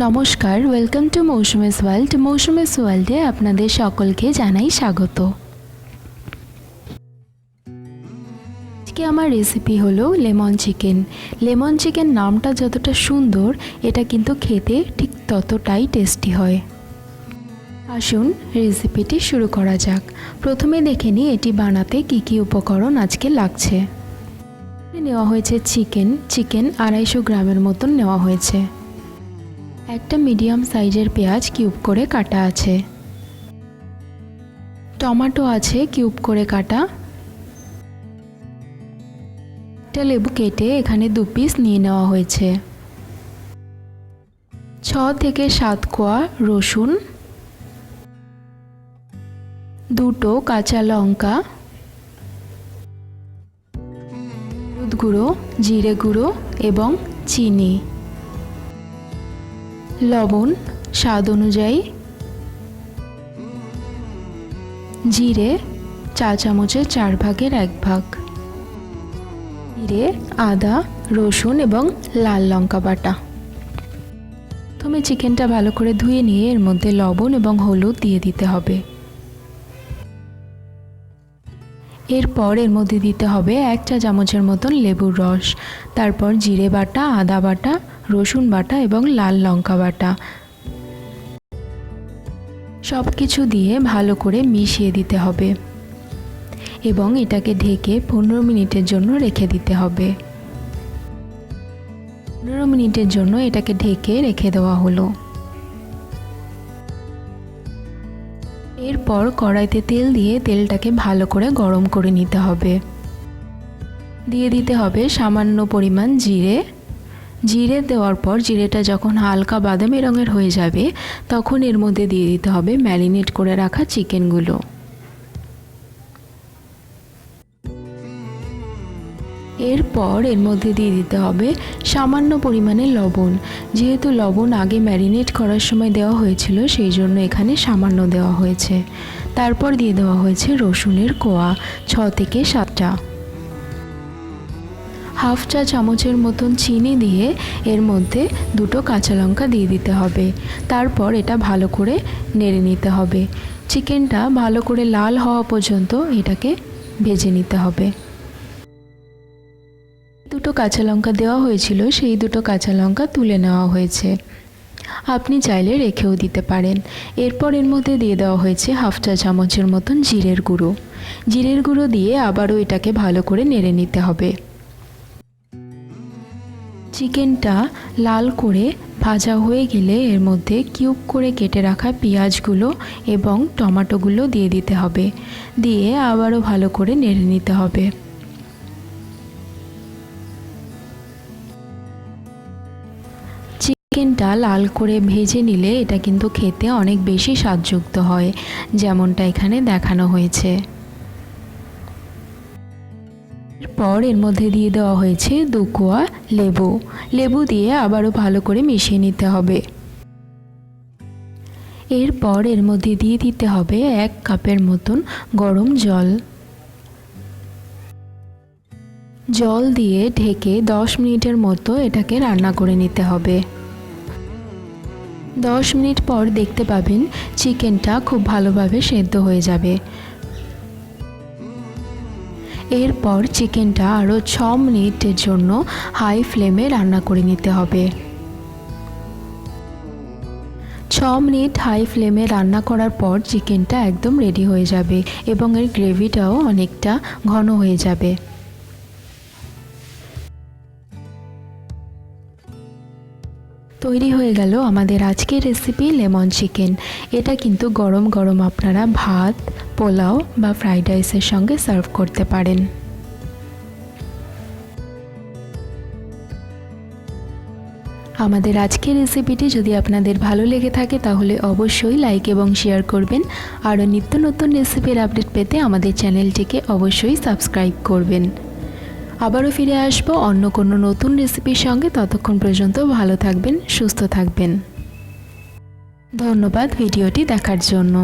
নমস্কার, welcome to Mousumi's world. Mousumi's ওয়ার্ল্ডে আপনাদের সকলকে জানাই স্বাগত। আজকে আমার রেসিপি হলো লেমন চিকেন। লেমন চিকেন নামটা যতটা সুন্দর, এটা কিন্তু খেতে ঠিক ততটাই টেস্টি হয়। আসুন রেসিপিটি শুরু করা যাক। প্রথমে দেখে নিই এটি বানাতে কি কি উপকরণ আজকে লাগছে। নেওয়া হয়েছে চিকেন 250 গ্রামের মতন নেওয়া হয়েছে। একটা মিডিয়াম সাইজের পেঁয়াজ কিউব করে কাটা আছে। টমেটো আছে কিউব করে কাটা। একটা লেবু কেটে এখানে 2 পিস নিয়ে নেওয়া হয়েছে। 6 থেকে 7 কোয়া রসুন, 2টো কাঁচা লঙ্কা, হলুদ গুঁড়ো, জিরে গুঁড়ো এবং চিনি, লবণ স্বাদ অনুযায়ী, জিরে 4 চামচের 4 ভাগের 1 ভাগ, জিরে, আদা, রসুন এবং লাল লঙ্কা বাটা। প্রথমে চিকেনটা ভালো করে ধুয়ে নিয়ে এর মধ্যে লবণ এবং হলুদ দিয়ে দিতে হবে। এরপর এর মধ্যে দিতে হবে 1 চা চামচের মতন লেবুর রস, তারপর জিরে বাটা, আদা বাটা, রসুন বাটা এবং লাল লঙ্কা বাটা সব কিছু দিয়ে ভালো করে মিশিয়ে দিতে হবে এবং এটাকে ঢেকে 15 মিনিটের জন্য রেখে দিতে হবে। 15 মিনিটের জন্য এটাকে ঢেকে রেখে দেওয়া হলো। এরপর কড়াইতে তেল দিয়ে তেলটাকে ভালো করে গরম করে নিতে হবে। দিয়ে দিতে হবে সামান্য পরিমাণ জিরে দেওয়ার পর জিরেটা যখন হালকা বাদামি রঙের হয়ে যাবে তখন এর মধ্যে দিয়ে দিতে হবে ম্যারিনেট করে রাখা চিকেনগুলো। এরপর এর মধ্যে দিয়ে দিতে হবে সামান্য পরিমাণে লবণ। যেহেতু লবণ আগে ম্যারিনেট করার সময় দেওয়া হয়েছিল সেই জন্য এখানে সামান্য দেওয়া হয়েছে। তারপর দিয়ে দেওয়া হয়েছে রসুনের কোয়া 6 থেকে 7টা। হাফ চা চামচের মতন চিনি দিয়ে এর মধ্যে 2টো কাঁচা লঙ্কা দিয়ে দিতে হবে। তারপর এটা ভালো করে নেড়ে নিতে হবে। চিকেনটা ভালো করে লাল হওয়া পর্যন্ত এটাকে ভেজে নিতে হবে। 2টো কাঁচা লঙ্কা দেওয়া হয়েছিল, সেই 2টো কাঁচা লঙ্কা তুলে নেওয়া হয়েছে। আপনি চাইলে রেখেও দিতে পারেন। এরপর এর মধ্যে দিয়ে দেওয়া হয়েছে হাফ চা চামচের মতন জিরের গুঁড়ো দিয়ে আবারও এটাকে ভালো করে নেড়ে নিতে হবে। চিকেনটা লাল করে ভাজা হয়ে গেলে এর মধ্যে কিউব করে কেটে রাখা পেঁয়াজগুলো এবং টমেটোগুলো দিয়ে দিতে হবে। দিয়ে আবারও ভালো করে নেড়ে নিতে হবে। চিকেনটা লাল করে ভেজে নিলে এটা কিন্তু খেতে অনেক বেশি স্বাদযুক্ত হয়, যেমনটা এখানে দেখানো হয়েছে। এরপর এর মধ্যে দিয়ে দেওয়া হয়েছে 2 কোয়া লেবু দিয়ে আবারও ভালো করে মিশিয়ে নিতে হবে। এরপর এর মধ্যে দিয়ে দিতে হবে 1 কাপের মতন গরম জল দিয়ে ঢেকে 10 মিনিটের মতো এটাকে রান্না করে নিতে হবে। 10 মিনিট পর দেখতে পাবেন চিকেনটা খুব ভালোভাবে সেদ্ধ হয়ে যাবে। এরপর চিকেনটা আরও 6 মিনিটের জন্য হাই ফ্লেমে রান্না করে নিতে হবে। 6 মিনিট হাই ফ্লেমে রান্না করার পর চিকেনটা একদম রেডি হয়ে যাবে এবং এর গ্রেভিটাও অনেকটা ঘন হয়ে যাবে। তৈরি হয়ে গেল আমাদের আজকের রেসিপি লেমন চিকেন। এটা কিন্তু গরম গরম আপনারা ভাত, পোলাও বা ফ্রাইড রাইসের সঙ্গে সার্ভ করতে পারেন। আমাদের আজকের রেসিপিটি যদি আপনাদের ভালো লেগে থাকে তাহলে অবশ্যই লাইক এবং শেয়ার করবেন। আরও নিত্য নতুন রেসিপির আপডেট পেতে আমাদের চ্যানেলটিকে অবশ্যই সাবস্ক্রাইব করবেন। আবারও ফিরে আসবো অন্য কোনো নতুন রেসিপির সঙ্গে। ততক্ষণ পর্যন্ত ভালো থাকবেন, সুস্থ থাকবেন। ধন্যবাদ ভিডিওটি দেখার জন্য।